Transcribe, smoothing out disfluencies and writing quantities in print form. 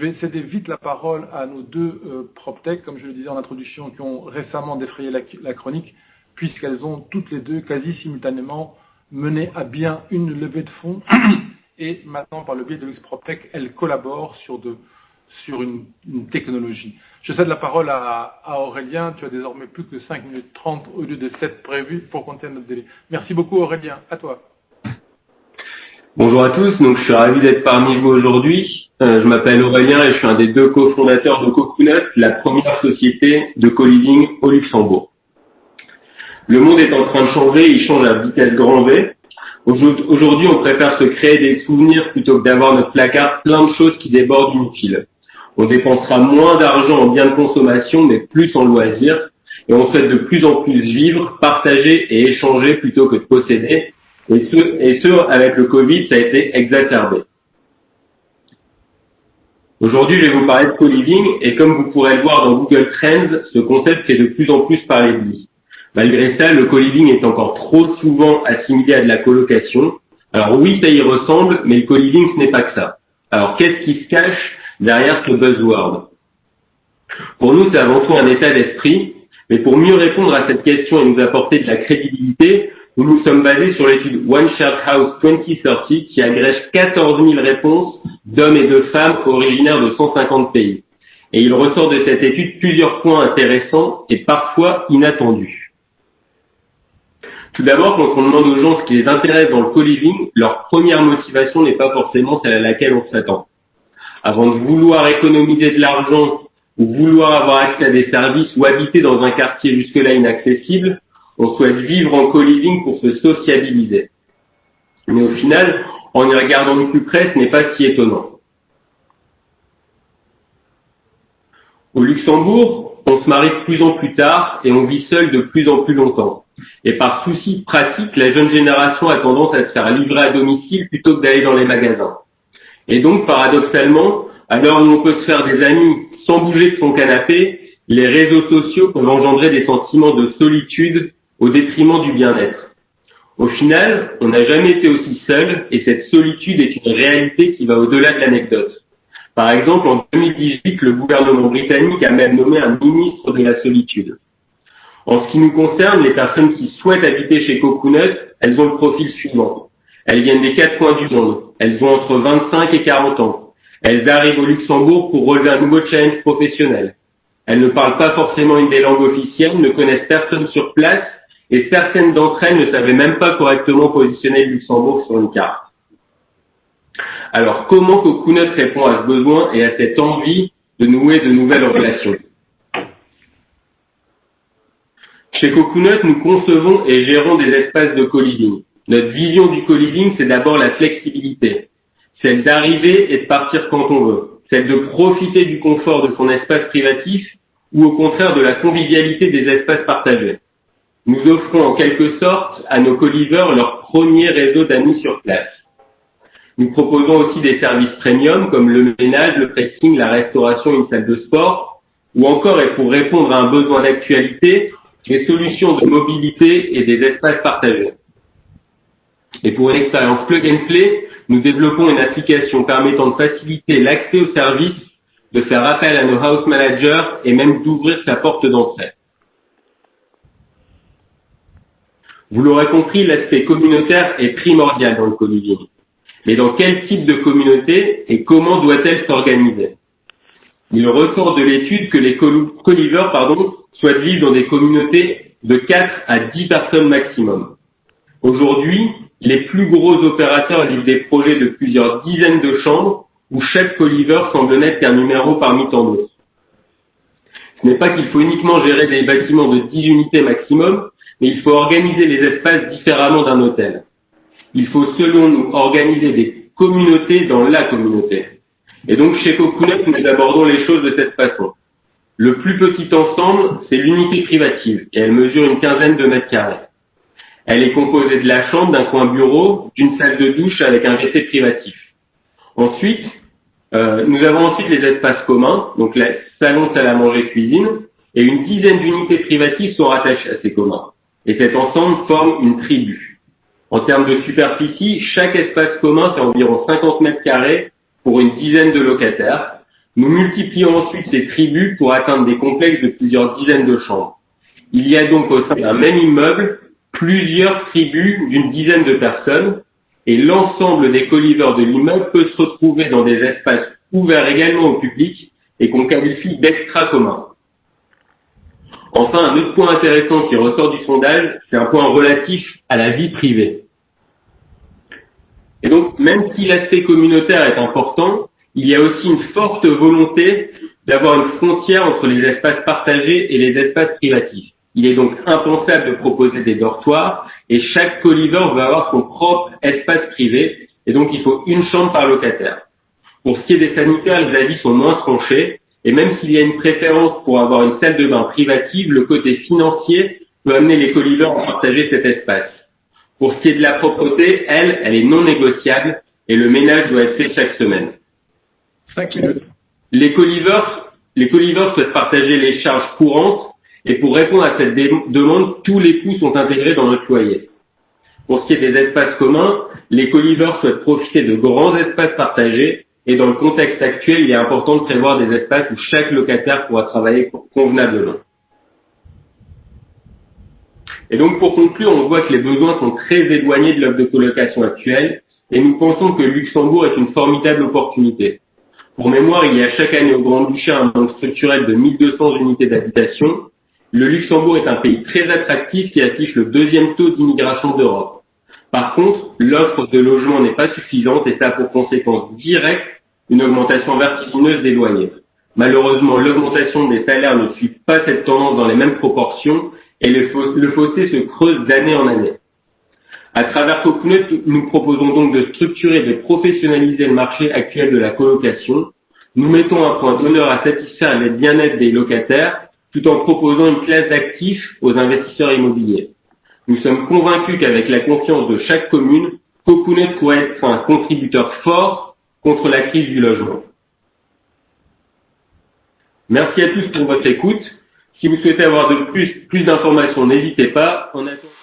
vais céder vite la parole à nos deux PropTech, comme je le disais en introduction, qui ont récemment défrayé la chronique, puisqu'elles ont toutes les deux quasi simultanément mené à bien une levée de fonds et maintenant, par le biais de LuxPropTech, elles collaborent sur une technologie. Je cède la parole à Aurélien. Tu as désormais plus que 5 minutes 30 au lieu de 7 prévues pour compter notre délai. Merci beaucoup Aurélien. À toi. Bonjour à tous, donc je suis ravi d'être parmi vous aujourd'hui. Je m'appelle Aurélien et je suis un des deux cofondateurs de Coconut, la première société de co-living au Luxembourg. Le monde est en train de changer, il change à vitesse grand V. Aujourd'hui, on préfère se créer des souvenirs plutôt que d'avoir notre placard plein de choses qui débordent inutiles. On dépensera moins d'argent en biens de consommation, mais plus en loisirs. Et on souhaite de plus en plus vivre, partager et échanger plutôt que de posséder. Et ce, avec le Covid, ça a été exacerbé. Aujourd'hui, je vais vous parler de co-living et comme vous pourrez le voir dans Google Trends, ce concept fait de plus en plus parler de lui. Malgré ça, le co-living est encore trop souvent assimilé à de la colocation. Alors oui, ça y ressemble, mais le co-living, ce n'est pas que ça. Alors qu'est-ce qui se cache derrière ce buzzword? Pour nous, c'est avant tout un état d'esprit, mais pour mieux répondre à cette question et nous apporter de la crédibilité, nous nous sommes basés sur l'étude One Shared House 2030 qui agrège 14 000 réponses d'hommes et de femmes originaires de 150 pays. Et il ressort de cette étude plusieurs points intéressants et parfois inattendus. Tout d'abord, quand on demande aux gens ce qui les intéresse dans le co-living, leur première motivation n'est pas forcément celle à laquelle on s'attend. Avant de vouloir économiser de l'argent ou vouloir avoir accès à des services ou habiter dans un quartier jusque-là inaccessible, on souhaite vivre en co-living pour se sociabiliser. Mais au final, en y regardant de plus près, ce n'est pas si étonnant. Au Luxembourg, on se marie de plus en plus tard et on vit seul de plus en plus longtemps. Et par souci pratique, la jeune génération a tendance à se faire livrer à domicile plutôt que d'aller dans les magasins. Et donc, paradoxalement, à l'heure où on peut se faire des amis sans bouger de son canapé, les réseaux sociaux peuvent engendrer des sentiments de solitude au détriment du bien-être. Au final, on n'a jamais été aussi seul et cette solitude est une réalité qui va au-delà de l'anecdote. Par exemple, en 2018, le gouvernement britannique a même nommé un ministre de la solitude. En ce qui nous concerne, les personnes qui souhaitent habiter chez Coconut, elles ont le profil suivant. Elles viennent des 4 coins du monde. Elles ont entre 25 et 40 ans. Elles arrivent au Luxembourg pour relever un nouveau challenge professionnel. Elles ne parlent pas forcément une des langues officielles, ne connaissent personne sur place et certaines d'entre elles ne savaient même pas correctement positionner le Luxembourg sur une carte. Alors, comment Coconut répond à ce besoin et à cette envie de nouer de nouvelles relations? Chez Coconut, nous concevons et gérons des espaces de co-living. Notre vision du co-living, c'est d'abord la flexibilité, celle d'arriver et de partir quand on veut, celle de profiter du confort de son espace privatif ou au contraire de la convivialité des espaces partagés. Nous offrons en quelque sorte à nos co-livers leur premier réseau d'amis sur place. Nous proposons aussi des services premium comme le ménage, le pressing, la restauration, une salle de sport ou encore, et pour répondre à un besoin d'actualité, des solutions de mobilité et des espaces partagés. Et pour une expérience plug and play, nous développons une application permettant de faciliter l'accès aux services, de faire appel à nos house managers et même d'ouvrir sa porte d'entrée. Vous l'aurez compris, l'aspect communautaire est primordial dans le co-living. Mais dans quel type de communauté et comment doit-elle s'organiser? Il ressort de l'étude que les co-livers souhaitent vivre dans des communautés de 4 à 10 personnes maximum. Aujourd'hui, les plus gros opérateurs livrent des projets de plusieurs dizaines de chambres où chaque co-liver semble n'être qu'un numéro parmi tant d'autres. Ce n'est pas qu'il faut uniquement gérer des bâtiments de 10 unités maximum, mais il faut organiser les espaces différemment d'un hôtel. Il faut, selon nous, organiser des communautés dans la communauté. Et donc, chez Coconut, nous abordons les choses de cette façon. Le plus petit ensemble, c'est l'unité privative, et elle mesure une quinzaine de mètres carrés. Elle est composée de la chambre, d'un coin bureau, d'une salle de douche avec un WC privatif. Ensuite, nous avons ensuite les espaces communs, donc la salon, salle à manger, cuisine, et une dizaine d'unités privatives sont rattachées à ces communs. Et cet ensemble forme une tribu. En termes de superficie, chaque espace commun fait environ 50 mètres carrés pour une dizaine de locataires. Nous multiplions ensuite ces tribus pour atteindre des complexes de plusieurs dizaines de chambres. Il y a donc au sein d'un même immeuble plusieurs tribus d'une dizaine de personnes et l'ensemble des coliveurs de l'immeuble peut se retrouver dans des espaces ouverts également au public et qu'on qualifie d'extra communs. Enfin, un autre point intéressant qui ressort du sondage, c'est un point relatif à la vie privée. Et donc, même si l'aspect communautaire est important, il y a aussi une forte volonté d'avoir une frontière entre les espaces partagés et les espaces privatifs. Il est donc impensable de proposer des dortoirs et chaque coliveur va avoir son propre espace privé et donc il faut une chambre par locataire. Pour ce qui est des sanitaires, les avis sont moins tranchés et même s'il y a une préférence pour avoir une salle de bain privative, le côté financier peut amener les coliveurs à partager cet espace. Pour ce qui est de la propreté, elle est non négociable et le ménage doit être fait chaque semaine. 5 minutes. Les coliveurs souhaitent partager les charges courantes et pour répondre à cette demande, tous les coûts sont intégrés dans notre loyer. Pour ce qui est des espaces communs, les coliveurs souhaitent profiter de grands espaces partagés et dans le contexte actuel, il est important de prévoir des espaces où chaque locataire pourra travailler convenablement. Et donc pour conclure, on voit que les besoins sont très éloignés de l'offre de colocation actuelle et nous pensons que Luxembourg est une formidable opportunité. Pour mémoire, il y a chaque année au Grand-Duché un manque structurel de 1200 unités d'habitation. Le Luxembourg est un pays très attractif qui affiche le deuxième taux d'immigration d'Europe. Par contre, l'offre de logement n'est pas suffisante et ça a pour conséquence directe une augmentation vertigineuse des loyers. Malheureusement, l'augmentation des salaires ne suit pas cette tendance dans les mêmes proportions et le fossé se creuse d'année en année. À travers Cocoonut, nous proposons donc de structurer et de professionnaliser le marché actuel de la colocation. Nous mettons un point d'honneur à satisfaire le bien-être des locataires tout en proposant une classe d'actifs aux investisseurs immobiliers. Nous sommes convaincus qu'avec la confiance de chaque commune, Cocoonut pourrait être un contributeur fort contre la crise du logement. Merci à tous pour votre écoute. Si vous souhaitez avoir plus d'informations, n'hésitez pas. En attendant...